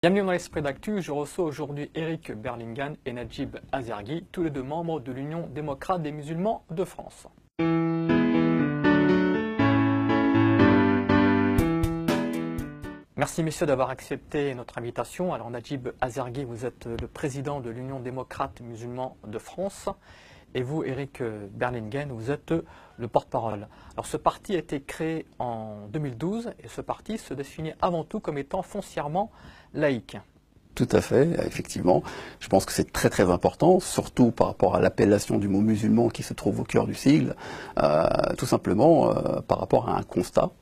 Bienvenue dans l'Esprit d'Actu, je reçois aujourd'hui Eric Berlinghen et Najib Azergui, tous les deux membres de l'Union démocrate des musulmans de France. Merci messieurs d'avoir accepté notre invitation. Alors Najib Azergui, vous êtes le président de l'Union démocrate musulmans de France. Et vous, Eric Berlinghen, vous êtes le porte-parole. Alors ce parti a été créé en 2012 et ce parti se définit avant tout comme étant foncièrement laïque. Tout à fait, effectivement. Je pense que c'est très très important, surtout par rapport à l'appellation du mot musulman qui se trouve au cœur du sigle, tout simplement par rapport à un constat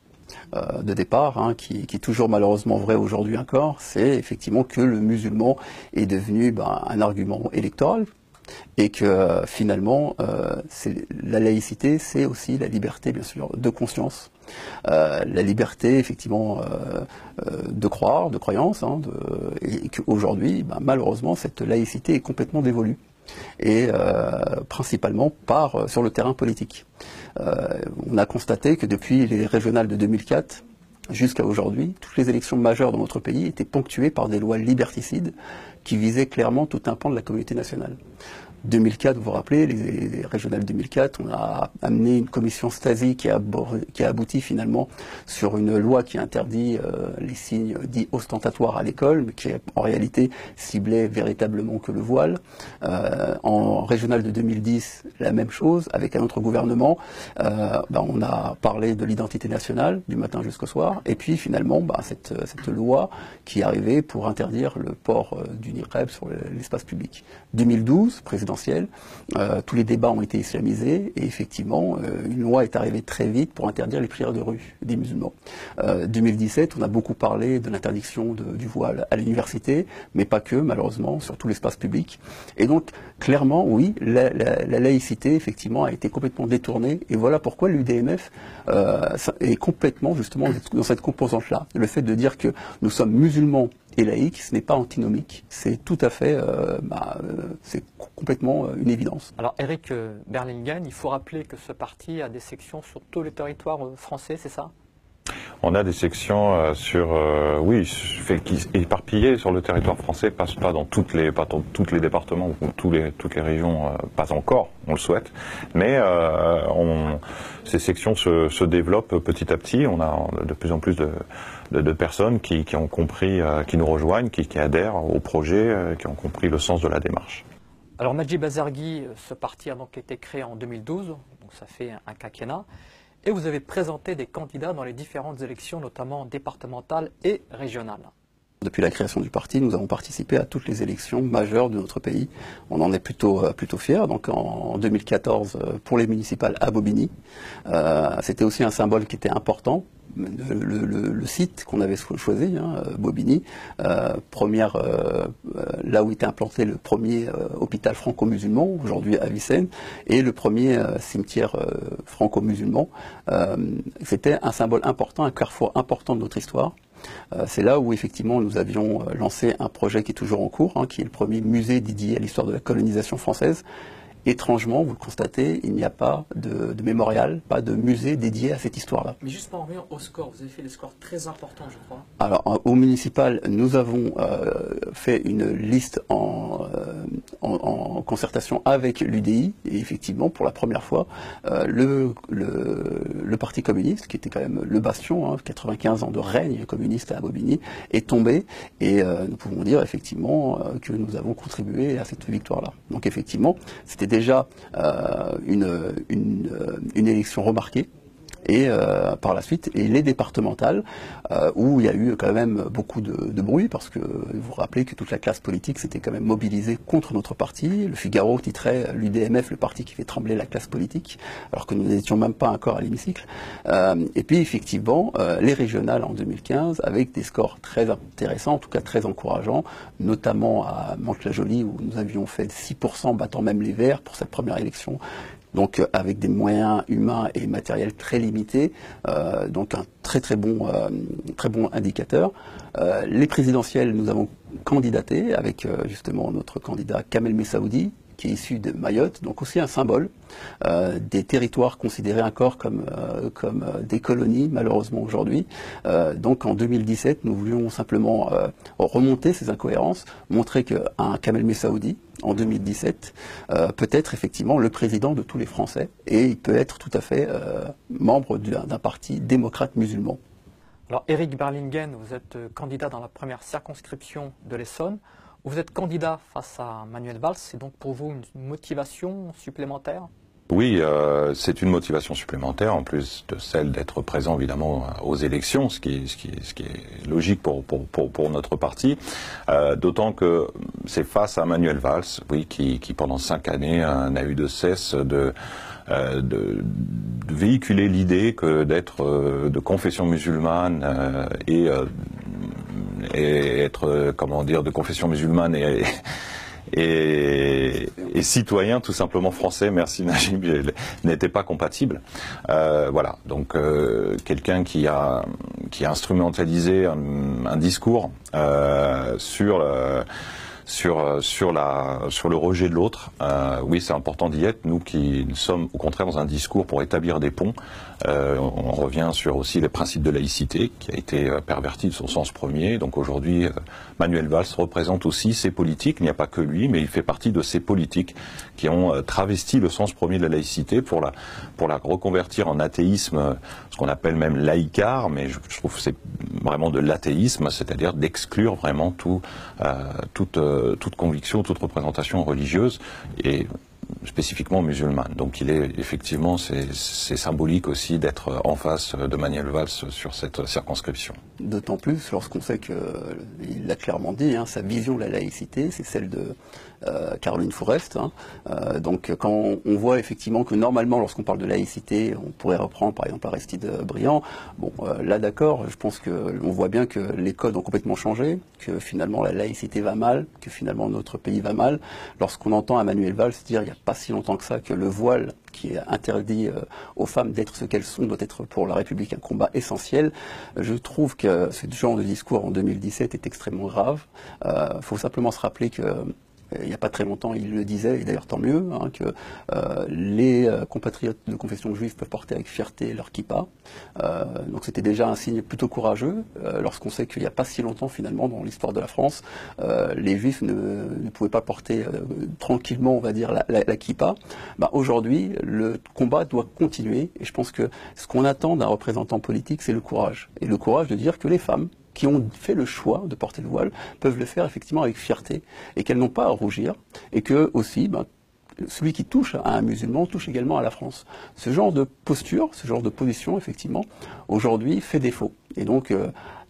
de départ, qui est toujours malheureusement vrai aujourd'hui encore, c'est effectivement que le musulman est devenu un argument électoral. Et que finalement, la laïcité, c'est aussi la liberté, bien sûr, de conscience, la liberté, effectivement, de croire, de croyance, et qu'aujourd'hui, malheureusement, cette laïcité est complètement dévolue, et principalement sur le terrain politique. On a constaté que depuis les régionales de 2004, jusqu'à aujourd'hui, toutes les élections majeures dans notre pays étaient ponctuées par des lois liberticides qui visaient clairement tout un pan de la communauté nationale. 2004, vous vous rappelez, les régionales 2004, on a amené une commission Stasi qui a abouti finalement sur une loi qui interdit les signes dits ostentatoires à l'école, mais qui en réalité ciblait véritablement que le voile. En régionale de 2010, la même chose, avec un autre gouvernement. On a parlé de l'identité nationale du matin jusqu'au soir, et puis finalement cette loi qui est arrivée pour interdire le port du niqab sur l'espace public. 2012, présidentielle, tous les débats ont été islamisés et effectivement une loi est arrivée très vite pour interdire les prières de rue des musulmans. 2017, on a beaucoup parlé de l'interdiction du voile à l'université, mais pas que, malheureusement, sur tout l'espace public. Et donc, clairement, oui, la laïcité, effectivement, a été complètement détournée, et voilà pourquoi l'UDMF est complètement, justement, dans cette composante-là. Le fait de dire que nous sommes musulmans et laïque, ce n'est pas antinomique, c'est tout à fait, c'est complètement une évidence. Alors Eric Berlinghen, il faut rappeler que ce parti a des sections sur tous les territoires français, c'est ça? On a des sections éparpillées sur le territoire français, pas dans tous les départements ou toutes les régions, pas encore, on le souhaite, mais ces sections se développent petit à petit. On a de plus en plus de personnes qui ont compris, qui nous rejoignent, qui adhèrent au projet, qui ont compris le sens de la démarche. Alors Najib Azergui, ce parti a donc été créé en 2012, donc ça fait un quinquennat. Et vous avez présenté des candidats dans les différentes élections, notamment départementales et régionales. Depuis la création du parti, nous avons participé à toutes les élections majeures de notre pays. On en est plutôt fiers. Donc en 2014, pour les municipales à Bobigny, c'était aussi un symbole qui était important. Le site qu'on avait choisi, Bobigny, là où était implanté le premier hôpital franco-musulman, aujourd'hui à Vicenne, et le premier cimetière franco-musulman. C'était un symbole important, un carrefour important de notre histoire. C'est là où effectivement nous avions lancé un projet qui est toujours en cours, qui est le premier musée dédié à l'histoire de la colonisation française. Étrangement, vous le constatez, il n'y a pas de mémorial, pas de musée dédié à cette histoire-là. Mais juste pour en revenir au score, vous avez fait des scores très importants, je crois. Alors, au municipal, nous avons fait une liste en concertation avec l'UDI, et effectivement, pour la première fois, le Parti communiste, qui était quand même le bastion, 95 ans de règne communiste à Bobigny, est tombé, et nous pouvons dire effectivement que nous avons contribué à cette victoire-là. Donc effectivement, c'était déjà une élection remarquée. Et par la suite, et les départementales, où il y a eu quand même beaucoup de bruit, parce que vous vous rappelez que toute la classe politique s'était quand même mobilisée contre notre parti. Le Figaro titrait l'UDMF, le parti qui fait trembler la classe politique, alors que nous n'étions même pas encore à l'hémicycle. Et puis effectivement, les régionales en 2015, avec des scores très intéressants, en tout cas très encourageants, notamment à Mantes-la-Jolie, où nous avions fait 6%, battant même les Verts pour cette première élection. Donc avec des moyens humains et matériels très limités, donc un très bon indicateur. Les présidentielles, nous avons candidaté avec justement notre candidat Kamel Messaoudi, qui est issu de Mayotte, donc aussi un symbole des territoires considérés encore comme des colonies, malheureusement aujourd'hui. Donc en 2017, nous voulions simplement remonter ces incohérences, montrer qu'un Kamel Messaoudi, en 2017, peut être effectivement le président de tous les Français, et il peut être tout à fait membre d'un parti démocrate musulman. Alors Éric Berlingen, vous êtes candidat dans la première circonscription de l'Essonne. Vous êtes candidat face à Manuel Valls, c'est donc pour vous une motivation supplémentaire? Oui, c'est une motivation supplémentaire, en plus de celle d'être présent évidemment aux élections, ce qui est logique pour notre parti, d'autant que c'est face à Manuel Valls, oui, qui pendant 5 années n'a eu de cesse de véhiculer l'idée que d'être de confession musulmane et être, comment dire, de confession musulmane et citoyen tout simplement français, merci Najib, n'était pas compatible. Voilà, donc quelqu'un qui a instrumentalisé un discours sur le rejet de l'autre. Oui, c'est important d'y être. Nous qui sommes au contraire dans un discours pour établir des ponts, on revient sur aussi les principes de laïcité qui a été perverti de son sens premier. Donc aujourd'hui, Manuel Valls représente aussi ces politiques. Il n'y a pas que lui, mais il fait partie de ces politiques qui ont travesti le sens premier de la laïcité pour la reconvertir en athéisme, ce qu'on appelle même laïcard, mais je trouve que c'est vraiment de l'athéisme, c'est-à-dire d'exclure vraiment toute conviction, toute représentation religieuse et spécifiquement musulmane. Donc il est effectivement, c'est symbolique aussi d'être en face de Manuel Valls sur cette circonscription. D'autant plus lorsqu'on sait qu'il l'a clairement dit, sa vision de la laïcité, c'est celle de Caroline Fourest. Donc quand on voit effectivement que normalement, lorsqu'on parle de laïcité, on pourrait reprendre par exemple Aristide Briand. Bon, là d'accord, je pense qu'on voit bien que les codes ont complètement changé, que finalement la laïcité va mal, que finalement notre pays va mal. Lorsqu'on entend Manuel Valls dire il n'y a pas si longtemps que ça que le voile qui est interdit aux femmes d'être ce qu'elles sont doit être pour la République un combat essentiel. Je trouve que ce genre de discours en 2017 est extrêmement grave. Il faut simplement se rappeler que il n'y a pas très longtemps, il le disait, et d'ailleurs tant mieux, que les compatriotes de confession juive peuvent porter avec fierté leur kippa. Donc c'était déjà un signe plutôt courageux, lorsqu'on sait qu'il n'y a pas si longtemps finalement dans l'histoire de la France, les juifs ne pouvaient pas porter tranquillement, on va dire, la kippa. Aujourd'hui, le combat doit continuer, et je pense que ce qu'on attend d'un représentant politique, c'est le courage. Et le courage de dire que les femmes qui ont fait le choix de porter le voile peuvent le faire effectivement avec fierté et qu'elles n'ont pas à rougir et que aussi celui qui touche à un musulman touche également à la France. Ce genre de posture, ce genre de position effectivement aujourd'hui fait défaut. Et donc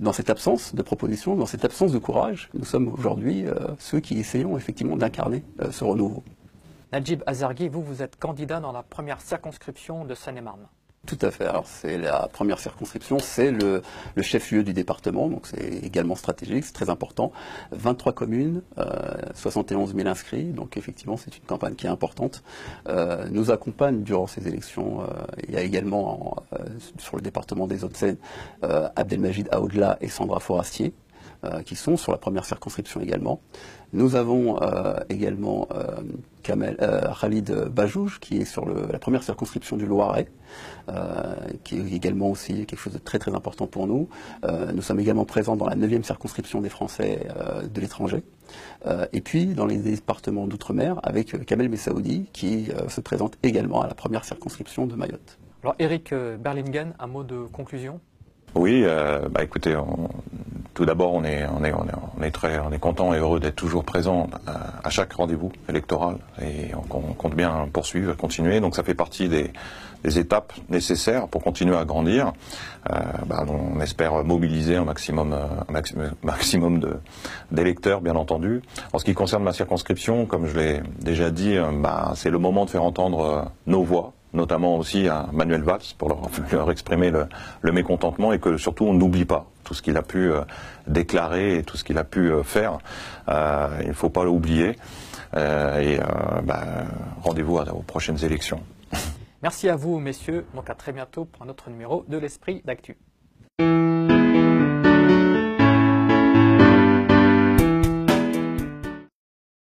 dans cette absence de proposition, dans cette absence de courage, nous sommes aujourd'hui ceux qui essayons effectivement d'incarner ce renouveau. Najib Azergui, vous êtes candidat dans la première circonscription de Seine-et-Marne. Tout à fait. Alors c'est la première circonscription, c'est le chef-lieu du département, donc c'est également stratégique, c'est très important. 23 communes, 71 000 inscrits, donc effectivement c'est une campagne qui est importante. Nous accompagne durant ces élections, il y a également sur le département des Hauts-de-Seine Abdelmajid Aoudla et Sandra Forastier, qui sont sur la première circonscription également. Nous avons également Khalid Bajouj, qui est sur la première circonscription du Loiret, qui est également aussi quelque chose de très très important pour nous. Nous sommes également présents dans la 9e circonscription des Français de l'étranger. Et puis dans les départements d'outre-mer, avec Kamel Messaoudi, qui se présente également à la première circonscription de Mayotte. Alors Éric Berlingen, un mot de conclusion? Oui, écoutez, tout d'abord, on est content et heureux d'être toujours présent à chaque rendez-vous électoral et on compte bien poursuivre, continuer. Donc ça fait partie des étapes nécessaires pour continuer à grandir. On espère mobiliser un maximum d'électeurs, bien entendu. En ce qui concerne ma circonscription, comme je l'ai déjà dit, c'est le moment de faire entendre nos voix, notamment aussi à Manuel Valls, pour leur exprimer le mécontentement et que surtout on n'oublie pas tout ce qu'il a pu déclarer et tout ce qu'il a pu faire. Il ne faut pas l'oublier. Rendez-vous aux prochaines élections. Merci à vous, messieurs. Donc à très bientôt pour un autre numéro de l'Esprit d'Actu.